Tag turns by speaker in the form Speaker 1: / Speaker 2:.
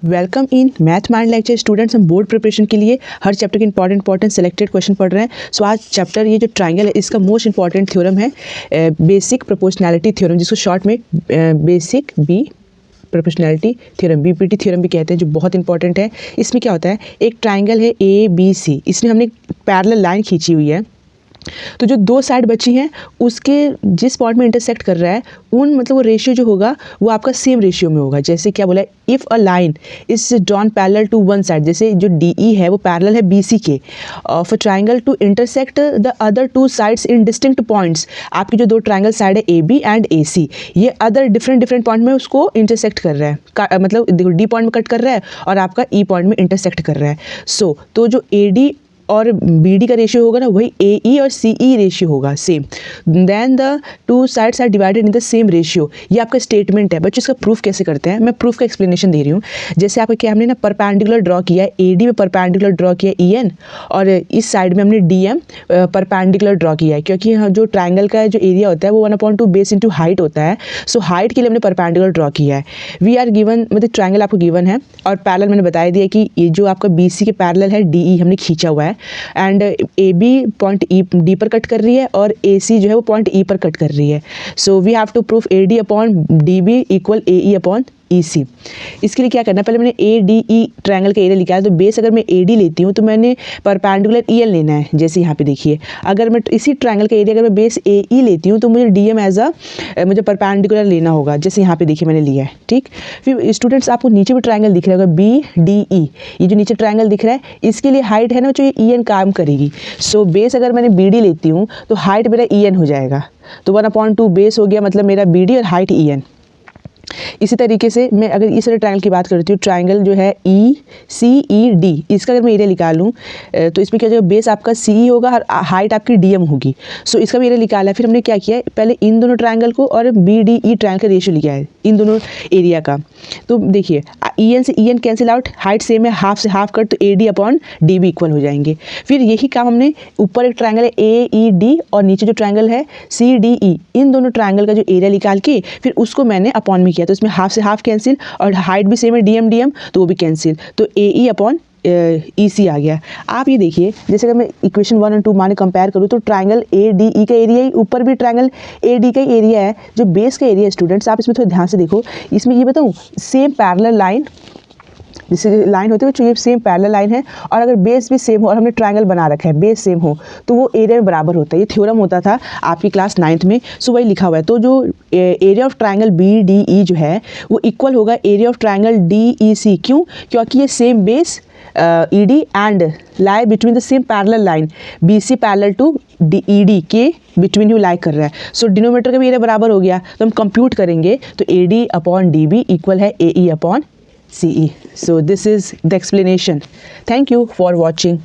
Speaker 1: Welcome in math mind lecture students. हम board preparation के लिए हर चैप्टर के इंपॉर्टेंट सेलेक्टेड क्वेश्चन पढ़ रहे हैं। सो आज चैप्टर ये जो ट्रायंगल है इसका मोस्ट इंपॉर्टेंट थ्योरम है बेसिक प्रोपोर्शनैलिटी थ्योरम, जिसको शॉर्ट में basic B proportionality theorem BPT theorem भी कहते हैं, जो बहुत इंपॉर्टेंट है। इसमें क्या होता है, एक ट्राइंगल है ABC, इसमें हमने पैरेलल लाइन खींची हुई है। तो जो दो साइड बची हैं उसके जिस पॉइंट में इंटरसेक्ट कर रहा है उन मतलब वो रेशियो जो होगा वो आपका सेम रेशियो में होगा। जैसे क्या बोला है, if a line is drawn parallel to one side, जैसे जो DE है वो पैरेलल है BC के, of a triangle to intersect the other two sides in distinct points. आपकी जो दो ट्राइंगल साइड है AB एंड AC, ये अदर डिफरेंट पॉइंट में उसको इंटरसेक्ट कर रहा है, मतलब देखो D पॉइंट में कट कर रहा है और आपका E पॉइंट में इंटरसेक्ट कर रहा है। तो जो AD और BD का रेशियो होगा ना, वही AE और CE रेशियो होगा same. Then the two sides are divided in the same ratio. ये आपका स्टेटमेंट है। बच्चों इसका प्रूफ कैसे करते हैं, मैं प्रूफ का एक्सप्लेनेशन दे रही हूँ। जैसे आपका क्या, हमने ना परपेंडिकुलर ड्रॉ किया है, AD में परपेंडिकुलर ड्रॉ किया है EN, और इस साइड में हमने DM परपेंडिकुलर ड्रॉ किया है, क्योंकि जो ट्राइंगल का जो एरिया होता है वो 1/2 बेस इंटू हाइट होता है। सो हाइट के लिए हमने परपेंडिकुलर ड्रॉ किया है। वी आर गिवन, मतलब ट्राइंगल आपको गिवन है और पैरेलल मैंने बताया दिया कि ये जो आपका BC के पैरेलल है DE हमने खींचा हुआ है, एंड AB पॉइंट D पर कट कर रही है और AC जो है वो पॉइंट E पर कट कर रही है। So we have to proof AD upon DB equal AE upon EC। इसके लिए क्या करना है, पहले मैंने ADE ट्रायंगल का एरिया लिखा है। तो बेस अगर मैं AD लेती हूँ तो मैंने परपेंडिकुलर EN लेना है। जैसे यहाँ पे देखिए, अगर मैं इसी ट्रायंगल का एरिया अगर मैं बेस AE लेती हूँ तो मुझे DM एज मुझे परपेंडिकुलर लेना होगा। जैसे यहाँ पे देखिए मैंने लिया है, ठीक। फिर स्टूडेंट्स आपको नीचे भी ट्रायंगल दिख रहा होगा BDE, ये जो नीचे ट्रायंगल दिख रहा है इसके लिए हाइट है ना, जो ये EN काम करेगी। सो बेस अगर मैंने BD लेती हूँ तो हाइट मेरा EN हो जाएगा। तो 1/2 बेस हो गया, मतलब मेरा BD और हाइट EN। इसी तरीके से मैं अगर इस वाले ट्रायंगल की बात करती हूँ, ट्रायंगल जो है ECED, इसका अगर मैं एरिया निकालूँ तो इसमें क्या हो जाएगा, बेस आपका CE होगा और हाइट आपकी DM होगी। सो इसका भी एरिया निकाला है। फिर हमने क्या किया है, पहले इन दोनों ट्रायंगल को और BDE ट्रायंगल का रेशियो लिया है इन दोनों एरिया का। तो देखिए EN से EN cancel out, height same है, हाफ से हाफ कट, तो AD अपॉन DB इक्वल हो जाएंगे। फिर यही काम हमने ऊपर एक ट्रायंगल है AED और नीचे जो ट्रायंगल है CDE, इन दोनों ट्रायंगल का जो एरिया निकाल के फिर उसको मैंने अपॉन में किया। तो इसमें हाफ से हाफ कैंसिल और हाइट भी सेम है DM तो वो भी कैंसिल, तो AE अपॉन EC आ गया। आप ये देखिए, जैसे अगर मैं इक्वेशन 1 और 2 माने कंपेयर करूँ तो ट्रायंगल ADE का एरिया ही, ऊपर भी ट्रायंगल AD का एरिया है, जो बेस का एरिया है। स्टूडेंट्स आप इसमें थोड़ा ध्यान से देखो, इसमें ये बताऊँ सेम पैरेलल लाइन, जैसे लाइन होती है तो ये सेम पैरेलल लाइन है, और अगर बेस भी सेम हो और हमने ट्रायंगल बना रखा है, बेस सेम हो तो वो एरिया में बराबर होता है। ये थ्योरम होता था आपकी क्लास 9th में, सो वही लिखा हुआ है। तो जो एरिया ऑफ ट्रायंगल BDE जो है वो इक्वल होगा एरिया ऑफ ट्रायंगल DEC। क्यों? क्योंकि ये same base ED and lie between the same parallel line BC parallel to ED के बिटवीन यू लाई कर रहा है। सो डिनोमिनेटर का भी एरिया बराबर हो गया। तो हम कंप्यूट करेंगे तो AD अपॉन DB इक्वल है AE upon CE. So this is the explanation. Thank you for watching.